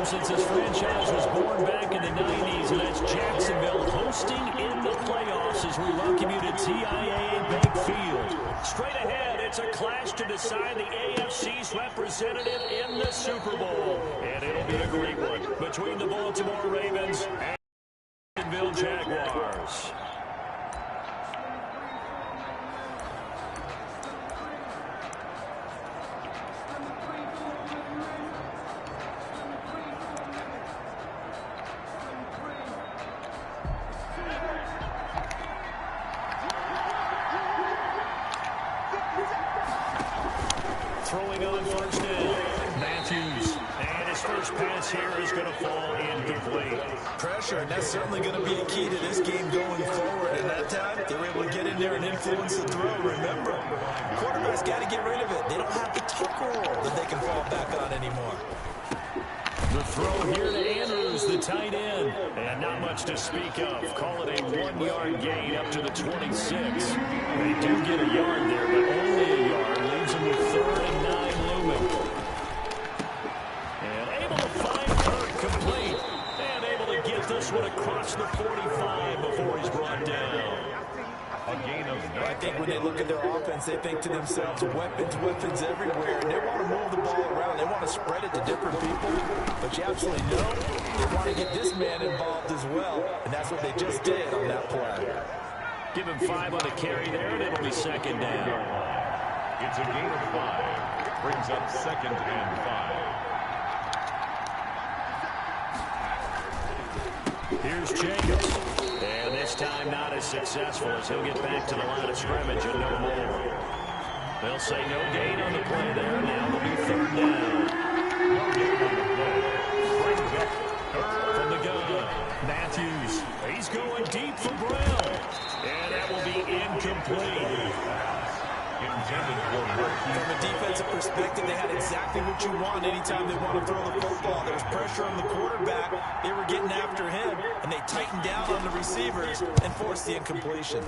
time since this franchise was born back in the 90s, and that's Jacksonville hosting in the playoffs as we welcome you to TIAA Bank Field. Straight ahead, it's a clash to decide the AFC's representative in the Super Bowl. And it'll be a great one between the Baltimore Ravens and the Jacksonville Jaguars. Throwing on first down, Matthews. And his first pass here is going to fall incomplete. Pressure, and that's certainly going to be a key to this game going forward. And that time, they were able to get in there and influence the throw. Remember, quarterbacks got to get rid of it. They don't have the tucker roll that they can fall back on anymore. The throw here to Andrews, the tight end. And not much to speak of. Call it a 1-yard gain up to the 26. They do get a yard there, but only a yard. Leaves them with 3rd and 9 looming. And able to find Kirk complete. And able to get this one across the 45 before he's brought down. A gain of 9. I think when they look at their offense, they think to themselves, weapons everywhere. And they want to move the ball around. They want to spread it to different people. But you absolutely know they want to get this man involved as well. And that's what they just did on that play. Give him 5 on the carry there, and it'll be 2nd down. It's a gain of 5. Brings up 2nd and 5. Here's Jacobs. And this time not as successful as he'll get back to the line of scrimmage and no more. They'll say no gain on the play there. Now it'll be 3rd down. No gain on the play. Brings up 3rd. From the gun, Matthews. He's going deep for Brown. And that will be incomplete. From a defensive perspective, they had exactly what you want anytime they want to throw the football. There was pressure on the quarterback. They were getting after him, and they tightened down on the receivers and forced the incompletion.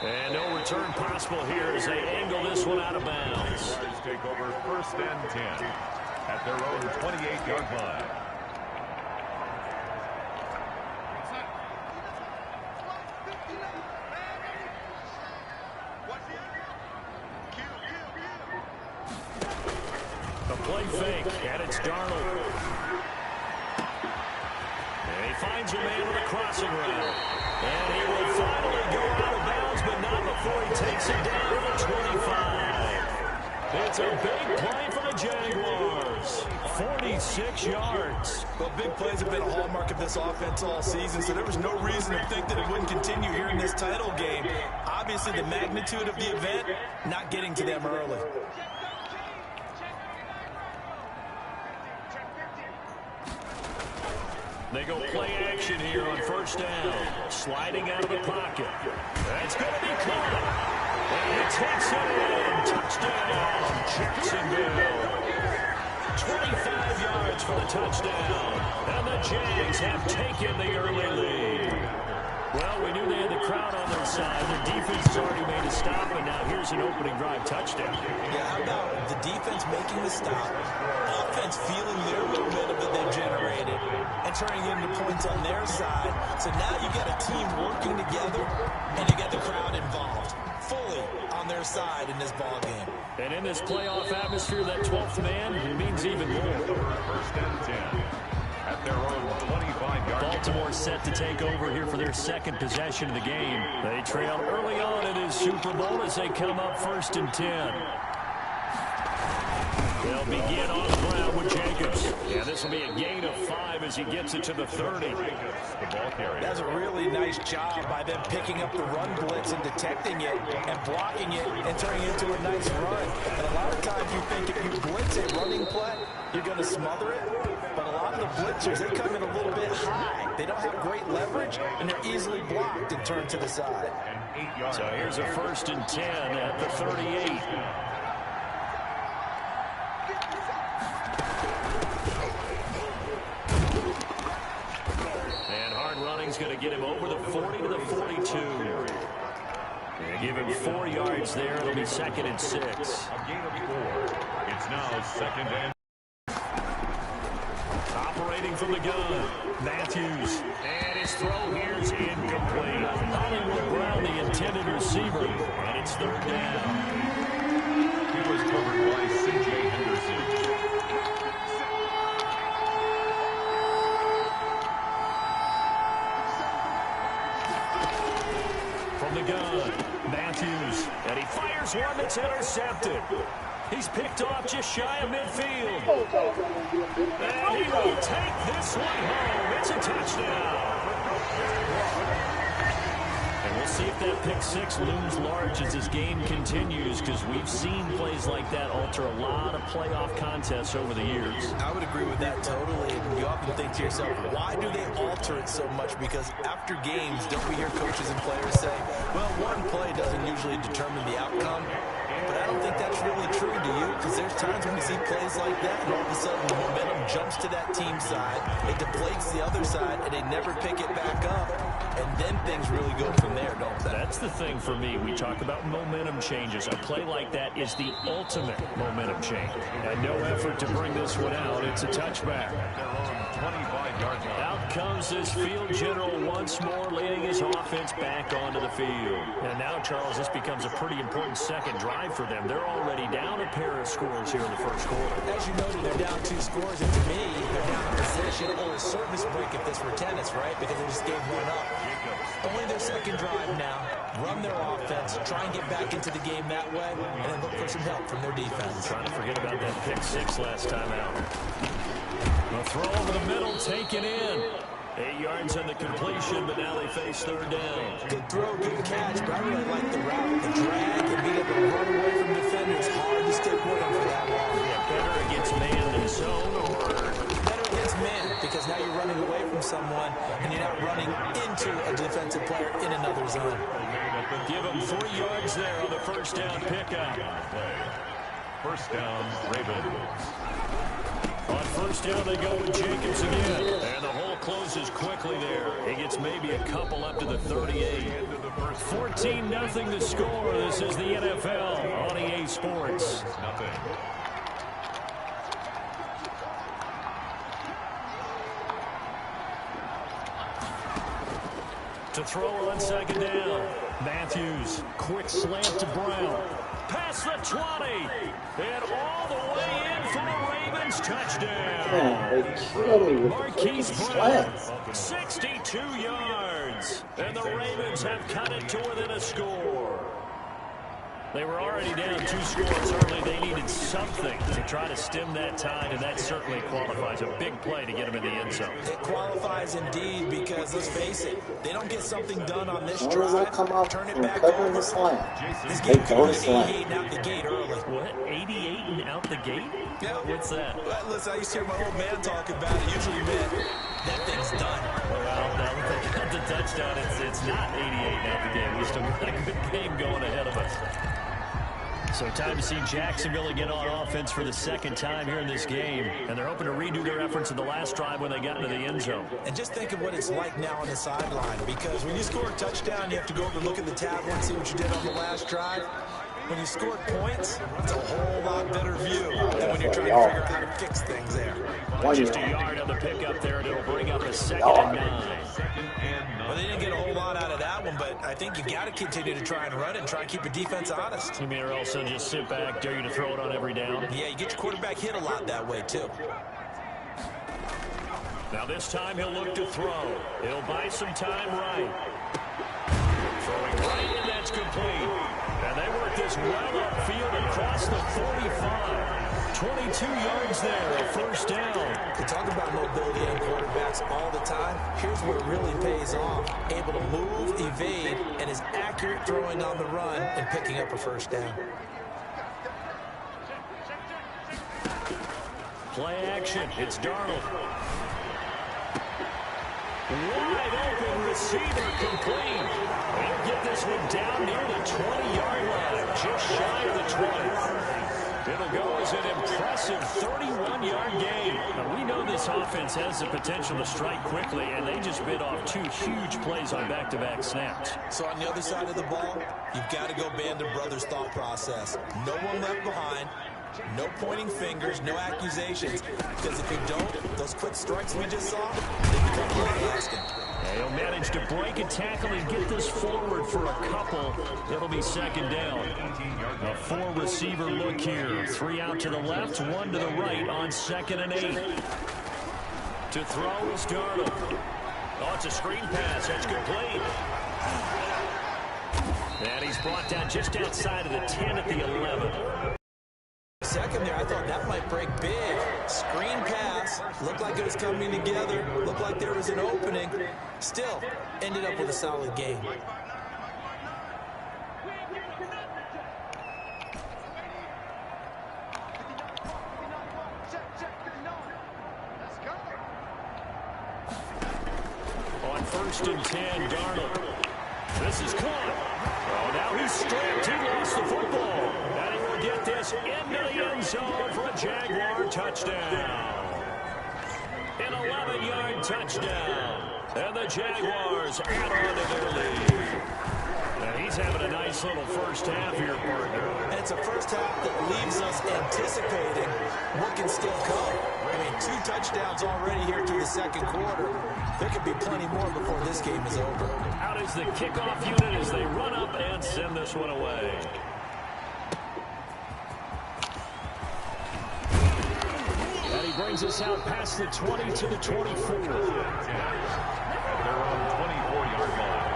And no return possible here as they angle this one out of bounds. Take over 1st and 10 at their own 28-yard line. Play fake, and it's Darnold. And he finds a man with a crossing route. And he will finally go out of bounds, but not before he takes it down to the 25. It's a big play for the Jaguars. 46 yards. Well, big plays have been a hallmark of this offense all season, so there was no reason to think that it wouldn't continue here in this title game. Obviously, the magnitude of the event, not getting to them early. They go play action here on 1st down. Sliding out of the pocket. That's going to be caught. And he takes it in. Touchdown, Jacksonville. 25 yards for the touchdown. And the Jags have taken the early lead. Well, we knew they had the crowd on their side. The defense has already made a stop, and now here's an opening drive touchdown. Yeah, how about the defense making the stop, offense feeling their momentum that they've generated, and turning it into points on their side. So now you got a team working together, and you get the crowd involved fully on their side in this ball game. And in this playoff atmosphere, that 12th man means even more. 1st and 10 at their own 25-yard. Baltimore set to take over here for their 2nd possession of the game. They trail early on in his Super Bowl as they come up 1st and 10. They'll begin on the ground with Jacobs. Yeah, this will be a gain of 5 as he gets it to the 30. The ball carrier. That's a really nice job by them picking up the run blitz and detecting it and blocking it and turning it into a nice run. And a lot of times you think if you blitz a running play, you're going to smother it. But a lot of the blitzers, they come in a little bit high. They don't have great leverage, and they're easily blocked and turned to the side. So here's a 1st and 10 at the 38. Running's going to get him over the 40 to the 42. And give him 4 yards there. It'll be 2nd and 6. A gain of 4. It's now 2nd and operating from the gun. Matthews. And his throw here is incomplete. Hollywood Brown, the intended receiver. And it's third down. He was covered by C.J. Henderson. From the gun, Matthews. And he fires one that's intercepted. He's picked off just shy of midfield. And he will take this one home. It's a touchdown. And we'll see if that pick six looms large as this game continues, because we've seen plays like that alter a lot of playoff contests over the years. I would agree with that totally. And you often think to yourself, why do they alter it so much? Because after games, don't we hear coaches and players say, well, one play doesn't usually determine the outcome? But I don't think that's really true, do you? Because there's times when we see plays like that, and all of a sudden the momentum jumps to that team side, it deflates the other side, and they never pick it back up. And then things really go from there, don't they? That's the thing for me. We talk about momentum changes. A play like that is the ultimate momentum change. And no effort to bring this one out. It's a touchback. 25-yard line. Out comes this field general once more, leading his offense back onto the field. And now, Charles, this becomes a pretty important second drive for them. They're already down a pair of scores here in the first quarter. As you noted, they're down 2 scores, and to me, they're down a position or a service break if this were tennis, right? Because they just gave one up. Only their second drive now. Run their offense, try and get back into the game that way, and then look for some help from their defense. Trying to forget about that pick six last time out. A throw over the middle, taken in. 8 yards on the completion, but now they face third down. Good throw, good catch, but I really like the route. The drag and being able to run away from defenders. Hard to stick with them for that long. Yeah, better against man than zone, or better against man, because now you're running away from someone and you're not running into a defensive player in another zone. Give them 3 yards there on the first down pickup. First down, Ravens. On first down, they go with Jacobs again. And the hole closes quickly there. He gets maybe a couple up to the 38. 14-0 the score. This is the NFL on EA Sports. To throw on second down. Matthews, quick slant to Brown. Past the 20. And all the way in for the Ravens touchdown. Man, they kill me with Marquise the Brown, slants. 62 yards. And the Ravens have cut it to within a score. They were already down 2 scores early. They needed something to try to stem that tide, and that certainly qualifies. A big play to get them in the end zone. It qualifies indeed, because let's face it, they don't get something done on this As long as they drive, come out turn it from back covering over. the slant, This they game go could to be slant. 88 out the gate early. What? 88 and out the gate? Yeah. What's that? Well, listen, I used to hear my old man talk about it. Usually meant that thing's done. Well, now that they got the touchdown, it's not 88 and out the game. We still got a good game going ahead of us. So time to see Jacksonville again on offense for the second time here in this game. And they're hoping to redo their efforts in the last drive when they got into the end zone. And just think of what it's like now on the sideline, because when you score a touchdown, you have to go over and look at the tablet and see what you did on the last drive. When you scored points, it's a whole lot better view than when you're trying to figure out how to fix things there. Just a yard on the pickup there, and it'll bring up a 2nd and 9. Well, they didn't get a whole lot out of that one, but I think you got to continue to try and run it and try and keep your defense honest. You mean, or else they'll just sit back, dare you to throw it on every down? Yeah, you get your quarterback hit a lot that way, too. Now this time he'll look to throw. He'll buy some time right. Throwing right, and that's complete. And they work this well upfield across the 45. 22 yards there, a first down. We talk about mobility in quarterbacks all the time. Here's where it really pays off. Able to move, evade, and is accurate throwing on the run and picking up a first down. Play action. It's Darnold. Wide open receiver complete. They'll get this one down near the 20-yard line, just shy of the 20. It'll go as an impressive 31-yard gain. Now, we know this offense has the potential to strike quickly, and they just bit off 2 huge plays on back-to-back snaps. So on the other side of the ball, you've got to go Band of Brothers thought process. No one left behind. No pointing fingers, no accusations. Because if you don't, those quick strikes we just saw, they become long-lasting. He'll manage to break a tackle and get this forward for a couple. It'll be second down. A four-receiver look here. 3 out to the left, 1 to the right on 2nd and 8. To throw is Darnold. Oh, it's a screen pass. That's complete. And he's brought down just outside of the 10 at the 11. Second there, I thought that might break big. Screen pass. Looked like it was coming together. Looked like there was an opening. Still, ended up with a solid game. On 1st and 10, Darnold. This is caught. Oh, now he's stripped. He lost the football. And he will get this into the end zone for a Jaguar touchdown. An 11-yard touchdown. And the Jaguars add on to their lead. Now he's having a nice little first half here, partner. And it's a first half that leaves us anticipating what can still come. I mean, 2 touchdowns already here through the second quarter. There could be plenty more before this game is over. Out is the kickoff unit as they run up and send this one away. And he brings us out past the 20 to the 24. They're on 24-yard line.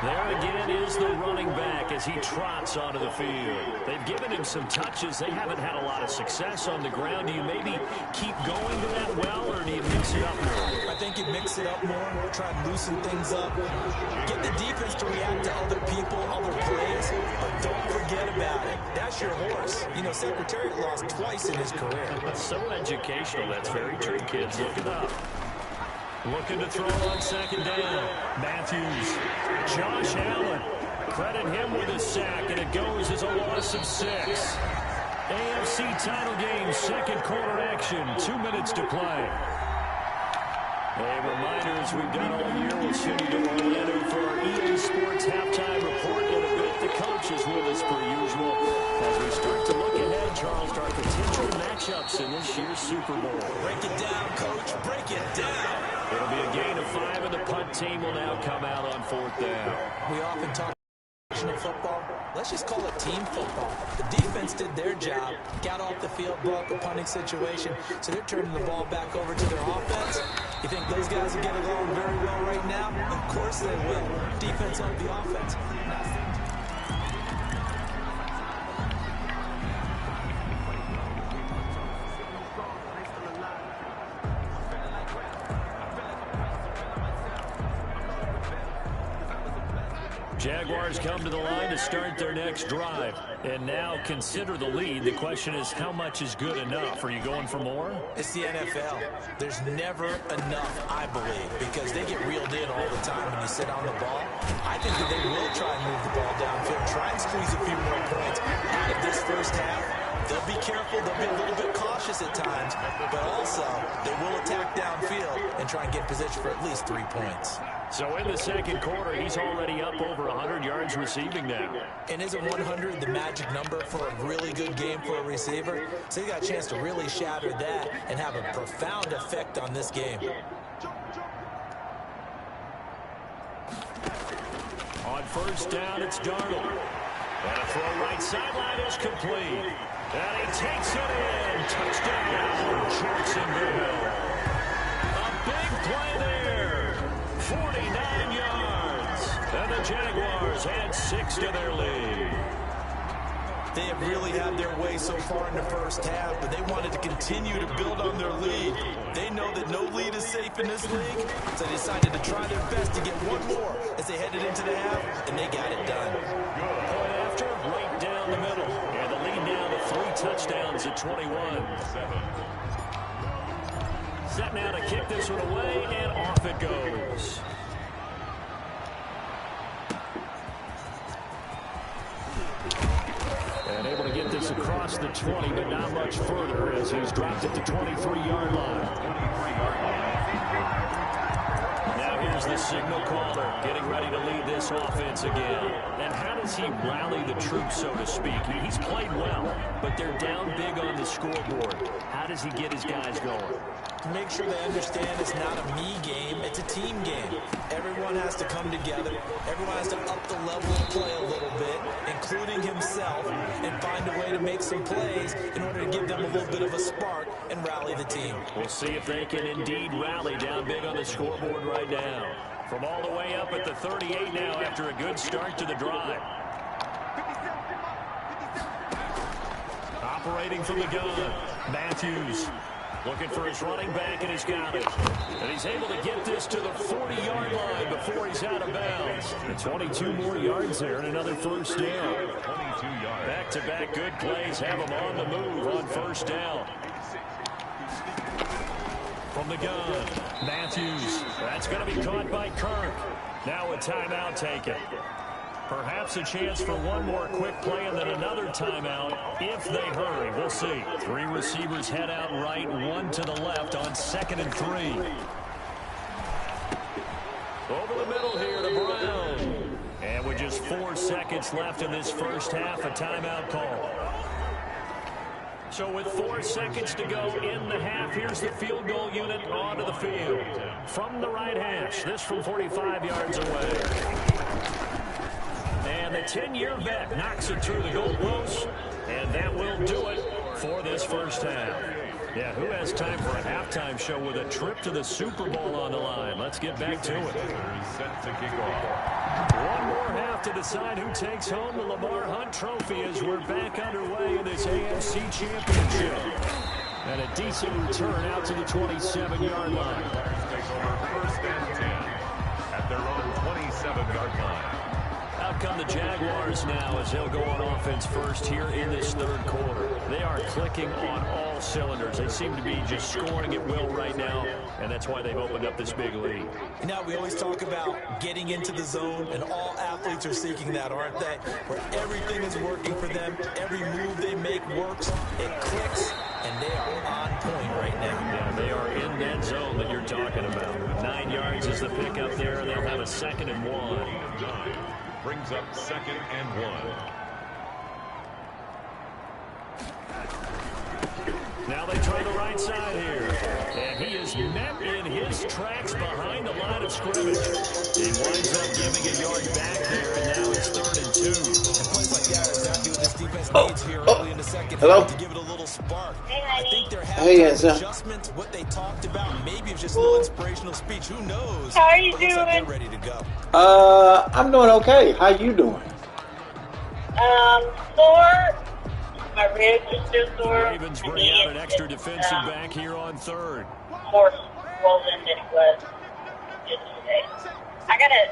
There again is the running back as he trots onto the field. They've given him some touches. They haven't had a lot of success on the ground. Do you maybe keep going to that well, or do you mix it up more? I think you mix it up more, try and loosen things up. Get the defense to react to other people, other plays, but don't forget about it. That's your horse. You know, Secretariat lost twice in his career. That's so educational. That's very true, kids. Look it up. Looking to throw on 2nd down. Matthews. Josh Allen. Credit him with a sack, and it goes as a loss of 6. AFC title game, second quarter action. 2 minutes to play. A reminder, as we've done all year, we'll send you to Orlando for our EA Sports halftime report. In a bit, the coach is with us per usual. As we start to look ahead, Charles, to our potential matchups in this year's Super Bowl. Break it down, coach. Break it down. It'll be a gain of 5, and the punt team will now come out on 4th down. We often talk professional football. Let's just call it team football. The defense did their job, got off the field, brought the punting situation, so they're turning the ball back over to their offense. You think those guys will get along very well right now? Of course they will. Defense on the offense. Jaguars come to the line to start their next drive. And now consider the lead. The question is, how much is good enough? Are you going for more? It's the NFL. There's never enough, I believe, because they get reeled in all the time when you sit on the ball. I think that they will try and move the ball downfield, try and squeeze a few more points out of this first half. They'll be careful. They'll be a little bit cautious at times, but also they will attack downfield and try and get position for at least 3 points. So in the second quarter, he's already up over 100 yards receiving now. And isn't 100 the magic number for a really good game for a receiver? So you got a chance to really shatter that and have a profound effect on this game. On 1st down, it's Darnold. And a throw right sideline is complete. And he takes it in. Touchdown, Jacksonville. A big play there. 49 yards. And the Jaguars add 6 to their lead. They have really had their way so far in the first half, but they wanted to continue to build on their lead. They know that no lead is safe in this league, so they decided to try their best to get one more as they headed into the half, and they got it done. Point after, right down the middle. And the lead now to 3 touchdowns at 21. Set now to kick this one away, and off it goes. And able to get this across the 20, but not much further as he's dropped it to 23-yard line. Now here's the signal caller getting ready to lead this offense again. And how does he rally the troops, so to speak? He's played well, but they're down big on the scoreboard. How does he get his guys going? To make sure they understand it's not a me game, it's a team game. Everyone has to come together. Everyone has to up the level of play a little bit, including himself, and find a way to make some plays in order to give them a little bit of a spark and rally the team. We'll see if they can indeed rally down big on the scoreboard right now. From all the way up at the 38 now after a good start to the drive. Operating from the gun, Matthews. Looking for his running back, and he's got it. And he's able to get this to the 40-yard line before he's out of bounds. And 22 more yards there and another first down. 22 yards. Back-to-back good plays have him on the move on first down. From the gun, Matthews. That's going to be caught by Kirk. Now a timeout taken. Perhaps a chance for one more quick play and then another timeout if they hurry. We'll see. 3 receivers head out right, 1 to the left on 2nd and 3. Over the middle here to Brown. And with just 4 seconds left in this first half, a timeout call. So with 4 seconds to go in the half, here's the field goal unit onto the field. From the right hash, this from 45 yards away. And the 10-year vet knocks it through the goalpost, and that will do it for this first half. Yeah, who has time for a halftime show with a trip to the Super Bowl on the line? Let's get back to it. Set to kick off. One more half to decide who takes home the Lamar Hunt Trophy as we're back underway in this AFC Championship. And a decent return out to the 27-yard line. Take over 1st and 10 at their own 27-yard line. Out come the Jaguars now as they'll go on offense first here in this third quarter. They are clicking on all cylinders. They seem to be just scoring at will right now, and that's why they've opened up this big lead. Now, we always talk about getting into the zone, and all athletes are seeking that, aren't they? Where everything is working for them, every move they make works, it clicks, and they are on point right now. Yeah, they are in that zone that you're talking about. 9 yards is the pickup there, and they'll have a 2nd and 1. Brings up 2nd and 1. Now they try the right side here. And he is met in his tracks behind the line of scrimmage. He winds up giving a yard back there, and now it's 3rd and 2. And plays like that are exactly what this defense needs here early in the second half to give it a little spark. I think they're having adjustments, what they talked about. Maybe it's just a little inspirational speech. Who knows? How are you doing? Looks like they're ready to go. I'm doing okay. How you doing? Sore. My ribs are still sore. Ravens bring out an extra defensive back here on 3rd. More swollen than it was yesterday. I gotta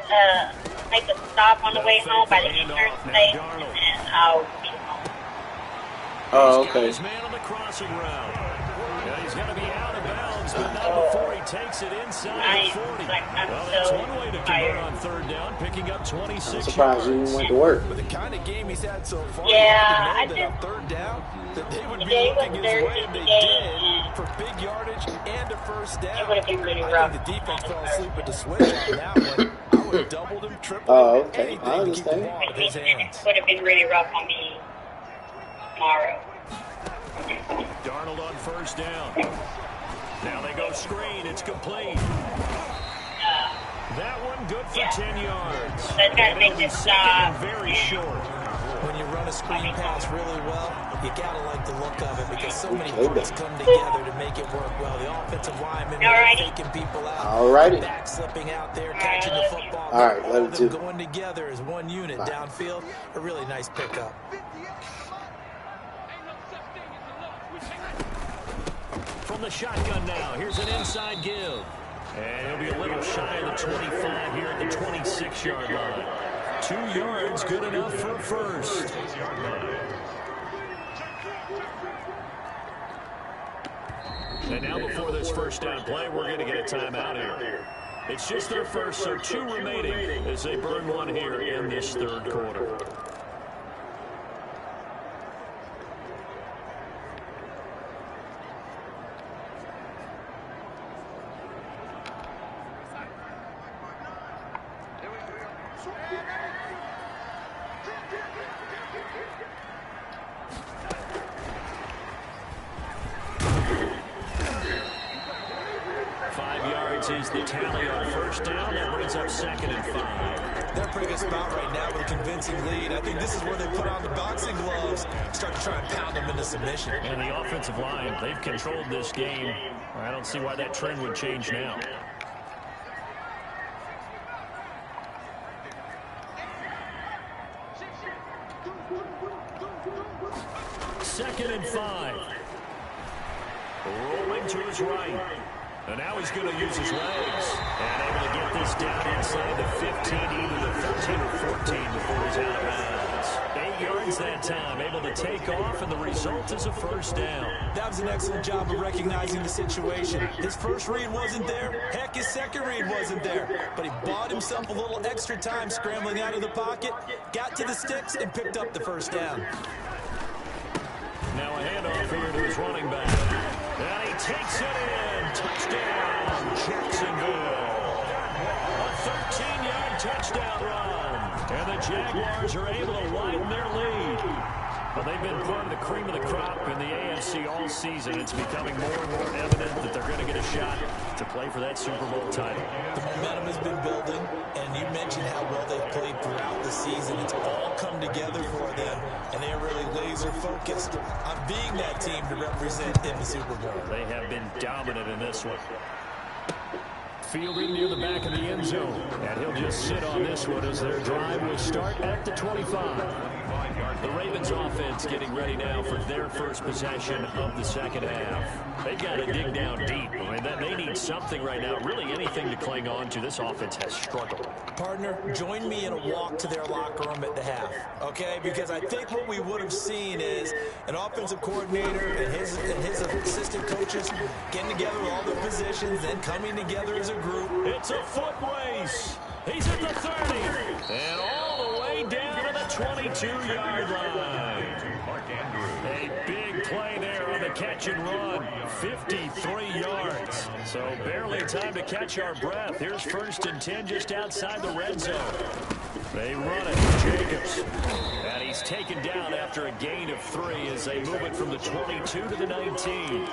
make a stop on the way home by the insurance station, and I'll be home. Oh, okay. He's got his man on the crossing route. Yeah, he's going to be out of bounds, but not before he takes it inside the 40. Well, that's one way to convert on 3rd down, picking up 26 I'm surprised you even went to work. With the kind of game he's had so far, Yeah, I just, on 3rd down, that they would be looking his way, and they did, for big yardage and a first down. It would have been really I rough. think the defense fell asleep with the switch on that one. I would have doubled him, tripled him, okay. I anything to keep the understand. ball out of his hands. It would have been really rough on me tomorrow. Darnold on 1st down. Now they go screen. It's complete. That one good for 10 yards. That's got to make this stop. Very short. When you run a screen pass really well, you gotta like the look of it because so many parts come together to make it work well. The offensive linemen taking people out, back slipping out there, catching the football. All right, all of them going together as one unit downfield. A really nice pickup. From the shotgun now, here's an inside give. And he'll be a little shy of the 25 here at the 26-yard line. 2 yards, good enough for first. And now before this first down play, we're going to get a timeout here. It's just their first, so 2 remaining as they burn one here in this 3rd quarter. Is the tally on first down. That brings up 2nd and 5. They're in a pretty good spot right now with a convincing lead. I think this is where they put on the boxing gloves, start to try and pound them into submission. And the offensive line, they've controlled this game. I don't see why that trend would change now. Second and 5. Rolling to his right. And now he's going to use his legs. And able to get this down inside the 15, either the 13 or 14 before he's out of bounds. 8 yards that time, able to take off, and the result is a first down. That was an excellent job of recognizing the situation. His first read wasn't there. Heck, his second read wasn't there. But he bought himself a little extra time scrambling out of the pocket, got to the sticks, and picked up the first down. Now a handoff here to his running back. And he takes it in. Touchdown, Jacksonville. A 13-yard touchdown run. And the Jaguars are able to widen their lead. Well, they've been part of the cream of the crop in the AFC all season. It's becoming more and more evident that they're going to get a shot to play for that Super Bowl title. The momentum has been building, and you mentioned how well they've played throughout the season. It's all come together for them, and they're really laser-focused on being that team to represent in the Super Bowl. They have been dominant in this one. Fielding near the back of the end zone, and he'll just sit on this one as their drive will start at the 25. The Ravens offense getting ready now for their first possession of the second half. They've got to dig down deep. I mean, they need something right now, really anything to cling on to. This offense has struggled. Partner, join me in a walk to their locker room at the half, okay? Because I think what we would have seen is an offensive coordinator and his assistant coaches getting together with all their positions and coming together as a group. It's a foot race. He's at the 30. And all the way down to the 22-yard line. A big play there on the catch and run. 53 yards. So barely time to catch our breath. Here's 1st and 10 just outside the red zone. They run it. Jacobs. And he's taken down after a gain of 3 as they move it from the 22 to the 19.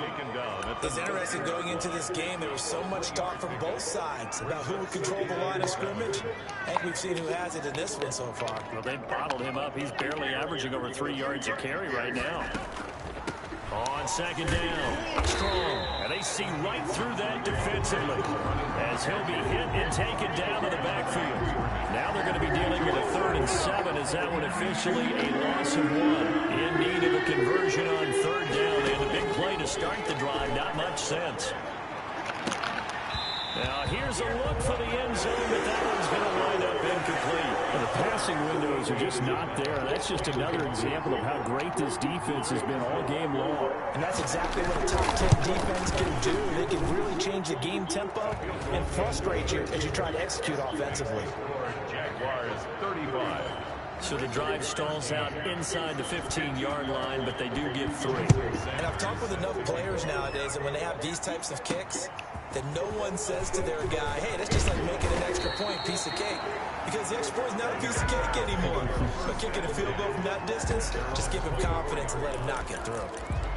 It's interesting going into this game. There was so much talk from both sides about who would control the line of scrimmage. I think we've seen who has it in this one so far. Well, they bottled him up. He's barely averaging over 3 yards a carry right now. On second down, Strong. And they see right through that defensively as he'll be hit and taken down to the backfield. Now they're going to be dealing with a 3rd and 7 as that one officially a loss of 1. In need of a conversion on 3rd down, and a big play to start the drive. Not much sense. Now here's a look for the end zone, but that one's going to wind up incomplete. And the passing windows are just not there. That's just another example of how great this defense has been all game long. And that's exactly what a top 10 defense can do. They can really change the game tempo and frustrate you as you try to execute offensively. Jaguars 35. So the drive stalls out inside the 15-yard line, but they do get 3. And I've talked with enough players nowadays that when they have these types of kicks, that no one says to their guy, hey, that's just like making an extra point piece of cake. Because the extra point is not a piece of cake anymore. But kicking a field goal from that distance, just give him confidence and let him knock it through.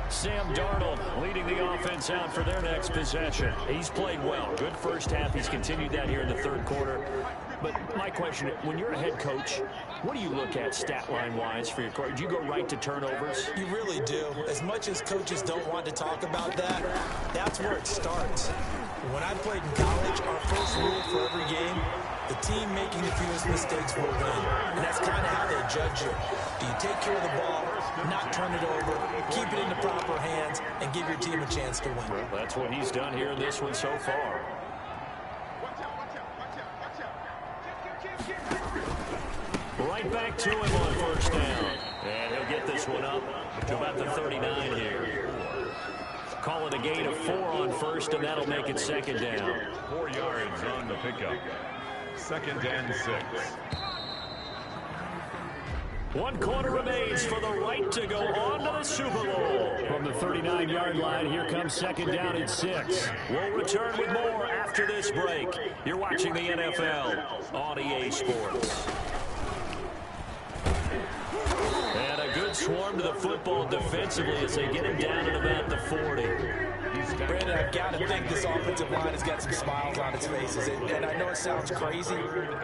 Sam Darnold leading the offense out for their next possession. He's played well. Good first half. He's continued that here in the 3rd quarter. But my question, when you're a head coach, what do you look at stat line-wise for your coach? Do you go right to turnovers? You really do. As much as coaches don't want to talk about that, that's where it starts. When I played in college, our first rule for every game, the team making the fewest mistakes will win. And that's kind of how they judge you. Do you take care of the ball, not turn it over, keep it in the proper hands, and give your team a chance to win? Well, that's what he's done here in this one so far. Right back to him on 1st down. And he'll get this one up to about the 39 here. Call it a gain of 4 on 1st, and that'll make it 2nd down. 4 yards on the pickup. 2nd and 6. 1 quarter remains for the right to go on to the Super Bowl. From the 39-yard line, here comes 2nd down and 6. We'll return with more after this break. You're watching the NFL on EA Sports. And a good swarm to the football defensively as they get him down at about the 40. Brandon, I've got to think this offensive line has got some smiles on its faces. And I know it sounds crazy,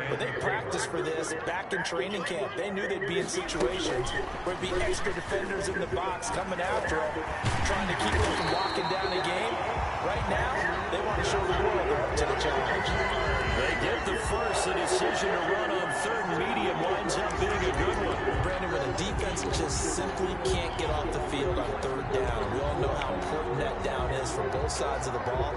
but they practiced for this back in training camp. They knew they'd be in situations where there'd be extra defenders in the box coming after them, trying to keep them from locking down a game. Right now, they want to show the world they're up to the challenge. They get the first. The decision to run on 3rd and medium winds up being a good one. Brandon, when a defense just simply can't get off the field on 3rd down, we all know how important that down is for both sides of the ball.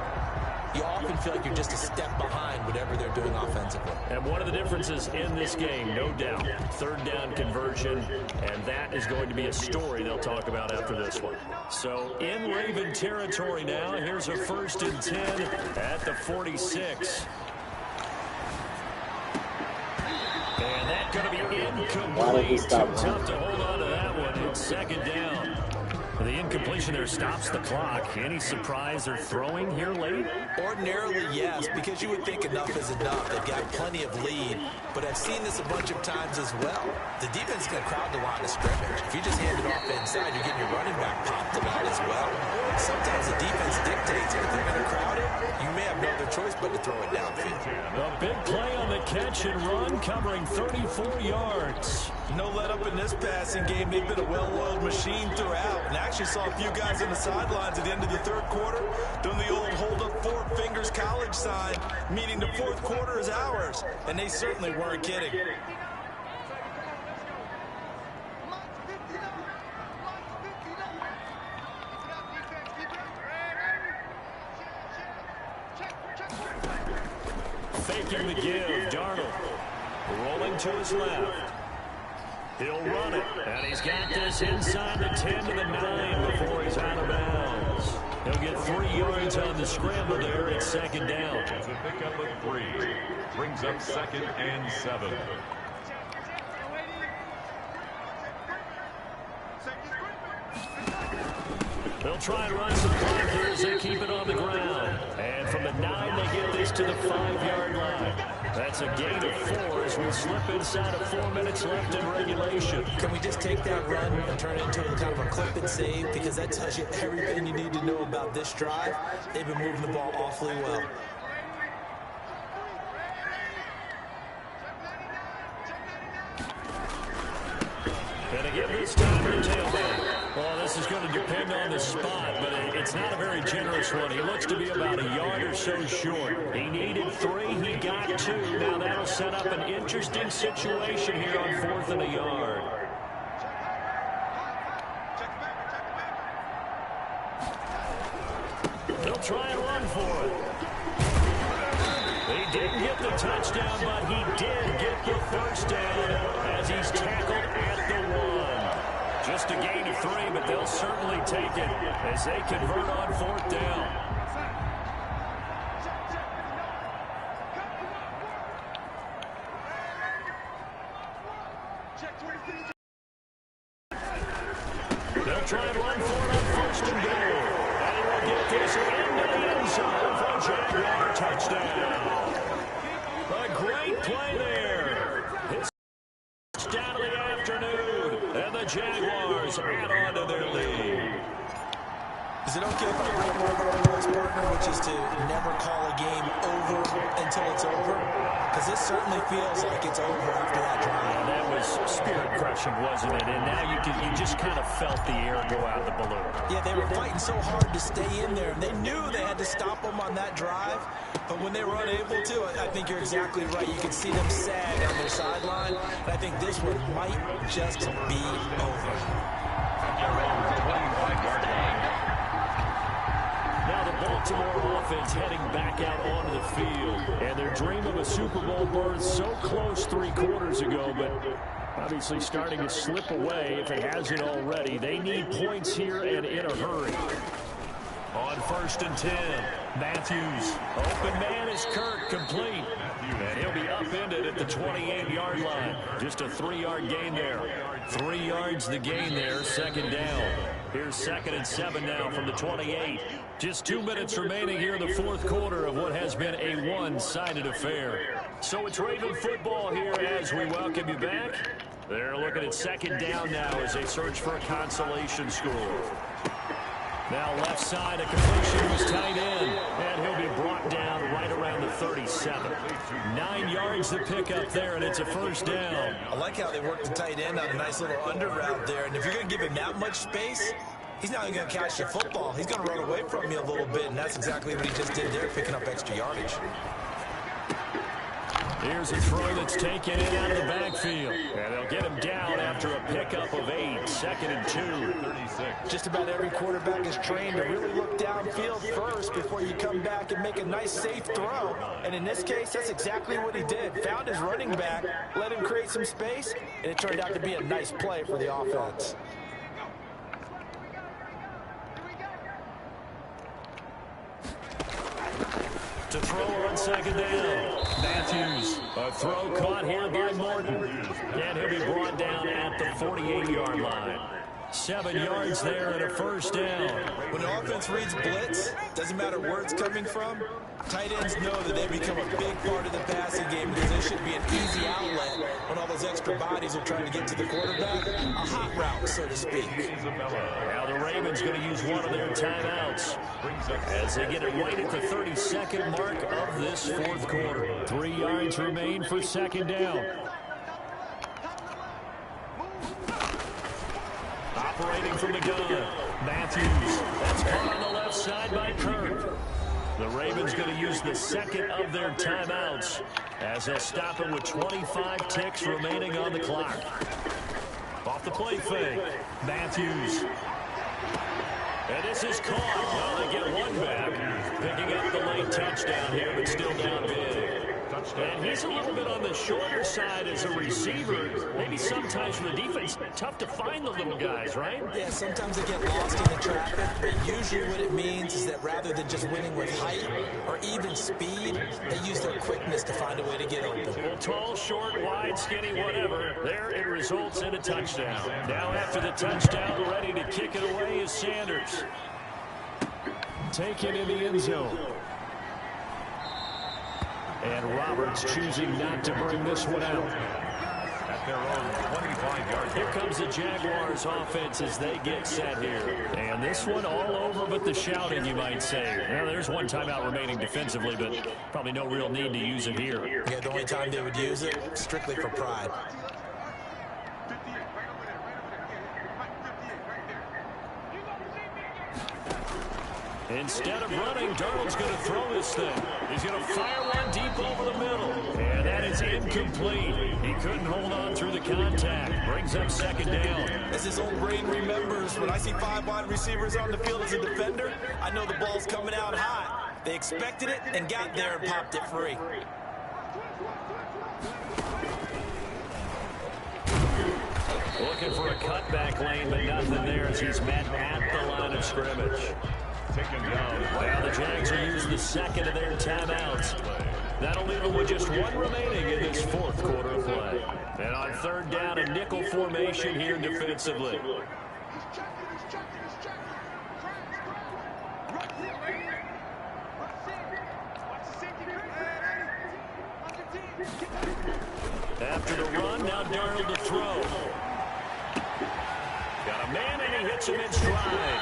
You often feel like you're just a step behind whatever they're doing offensively. And one of the differences in this game, no doubt, 3rd down conversion, and that is going to be a story they'll talk about after this one. So in Raven territory now, here's a 1st and 10 at the 46. And that's going to be incomplete. Too tough to hold on to that one. It's 2nd down. The incompletion there stops the clock. Any surprise they're throwing here late? Ordinarily, yes, because you would think enough is enough. They've got plenty of lead, but I've seen this a bunch of times as well. The defense is going to crowd the line of scrimmage. If you just hand it off inside, you're getting your running back popped a lot as well. Sometimes the defense dictates it. If they're going to crowd it, you may have no other choice but to throw it downfield. A big play on the catch and run, covering 34 yards. No let up in this passing game. They've been a well-oiled machine throughout. And I actually saw a few guys on the sidelines at the end of the 3rd quarter doing the old hold up 4 fingers college sign, meaning the 4th quarter is ours. And they certainly weren't kidding. Faking the give, Darnold rolling to his left. He'll run it, and he's got this inside the 10 to the 9 before he's out of bounds. He'll get 3 yards on the scramble there at 2nd down. It's a pickup of 3. Brings up 2nd and 7. They'll try and run some clock here as they keep it on the ground. And from the 9, they get this to the 5-yard line. That's a gain of 4 as we slip inside of 4 minutes left in regulation. Can we just take that run and turn it into a kind of a clip and save? Because that tells you everything you need to know about this drive. They've been moving the ball awfully well. And again, this time to tailback. Well, this is going to depend on the spot, but it's not a very generous one. He looks to be about a yard or so short. He needed 3. He got 2. Now that'll set up an interesting situation here on 4th and a yard. They'll try and run for it. He didn't get the touchdown, but he did get the 1st down as he's tackled at the 1. Just a gain of 3, but they'll certainly take it as they convert on 4th down. They'll try and run for it on 1st and goal. And he will get this into the end zone for a Jaguar touchdown. A great play there. His touchdown of the afternoon. And the Jaguars add on to their lead. Is it okay if I break one of our rules, partner, which is to never call a game over until it's over? Because this certainly feels like it's over after that drive. And that was spirit-crushing, wasn't it? And now you just kind of felt the air go out of the balloon. Yeah, they were fighting so hard to stay in there. And they knew they had to stop them on that drive. But when they were unable to, I think you're exactly right. You can see them sag on their sideline. And I think this one might just be over. Baltimore offense heading back out onto the field. And their dream of a Super Bowl berth so close 3 quarters ago, but obviously starting to slip away if it hasn't already. They need points here and in a hurry. On 1st and 10, Matthews. Open man is Kirk, complete. And he'll be upended at the 28-yard line. Just a 3-yard gain there. 3 yards the gain there, 2nd down. Here's 2nd and 7 now from the 28. Just 2 minutes remaining here in the 4th quarter of what has been a one-sided affair. So it's Raven football here as we welcome you back. They're looking at 2nd down now as they search for a consolation score. Now left side, a completion was tight end, and he'll be brought down right around the 37. 9 yards to pick up there, and it's a 1st down. I like how they work the tight end on a nice little under route there, and if you're going to give him that much space, he's not even going to catch the football. He's going to run away from you a little bit, and that's exactly what he just did there, picking up extra yardage. Here's a throw that's taken in out of the backfield. And they'll get him down after a pickup of 8. 2nd and 2. 36. Just about every quarterback is trained to really look downfield first before you come back and make a nice, safe throw. And in this case, that's exactly what he did. Found his running back, let him create some space, and it turned out to be a nice play for the offense. To throw on 2nd down. Matthews. A throw caught here by Morton. And he'll be brought down at the 48-yard line. 7 yards there and a 1st down. When the offense reads blitz, doesn't matter where it's coming from, tight ends know that they become a big part of the passing game because they should be an easy outlet when all those extra bodies are trying to get to the quarterback. A hot route, so to speak. Now the Ravens going to use one of their timeouts as they get it right at the 32nd mark of this 4th quarter. 3 yards remain for 2nd down. Operating from the gun, Matthews. That's caught on the left side by Kirk. The Ravens going to use the 2nd of their timeouts as they'll stop it with 25 ticks remaining on the clock. Off the play fake, Matthews. And this is caught. Well, they get one back, picking up the late touchdown here, but still down big. And he's a little bit on the shorter side as a receiver. Maybe sometimes for the defense, tough to find the little guys, right? Yeah, sometimes they get lost in the traffic, but usually what it means is that rather than just winning with height or even speed, they use their quickness to find a way to get open. Well, tall, short, wide, skinny, whatever. There it results in a touchdown. Now after the touchdown, ready to kick it away is Sanders. Taken in the end zone. And Roberts choosing not to bring this one out. At their own 25-yard line. Here comes the Jaguars offense as they get set here. And this one all over but the shouting, you might say. Now, there's one timeout remaining defensively, but probably no real need to use it here. Yeah, the only time they would use it, strictly for pride. Instead of running, Darnold's going to throw this thing. He's going to fire one deep over the middle. And that is incomplete. He couldn't hold on through the contact. Brings up 2nd down. As his old brain remembers, when I see 5 wide receivers on the field as a defender, I know the ball's coming out hot. They expected it and got there and popped it free. Looking for a cutback lane, but nothing there as he's met at the line of scrimmage. Taken down. Well, the Jags will use the 2nd of their timeouts. That'll leave them with just one remaining in this 4th quarter of play. And on 3rd down, a nickel formation here defensively. After the run, now Darnold to throw. Got a man and he hits him in stride.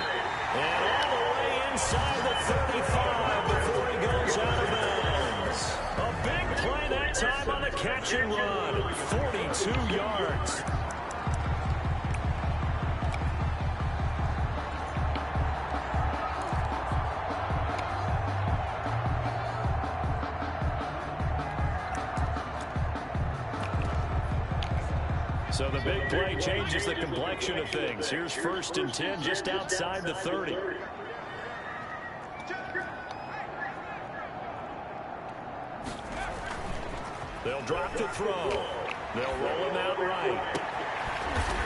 And all the way inside the 35 before he goes out of bounds. A big play that time on the catch and run. 42 yards. So the big play changes the complexion of things. Here's 1st and 10 just outside the 30. They'll drop the throw. They'll roll him out right.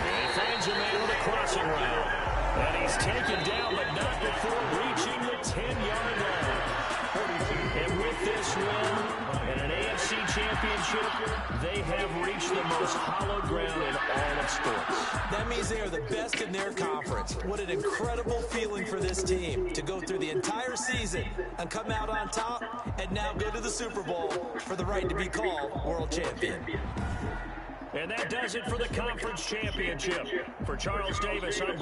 And he finds a man with a crossing route. And he's taken down, but not before reaching the 10-yard line. And with this win and an AFC championship, they have reached the most hallowed ground in all of sports. That means they are the best in their conference. What an incredible feeling for this team to go through the entire season and come out on top and now go to the Super Bowl for the right to be called world champion. And that does it for the conference championship. For Charles Davis, I'm Brandon.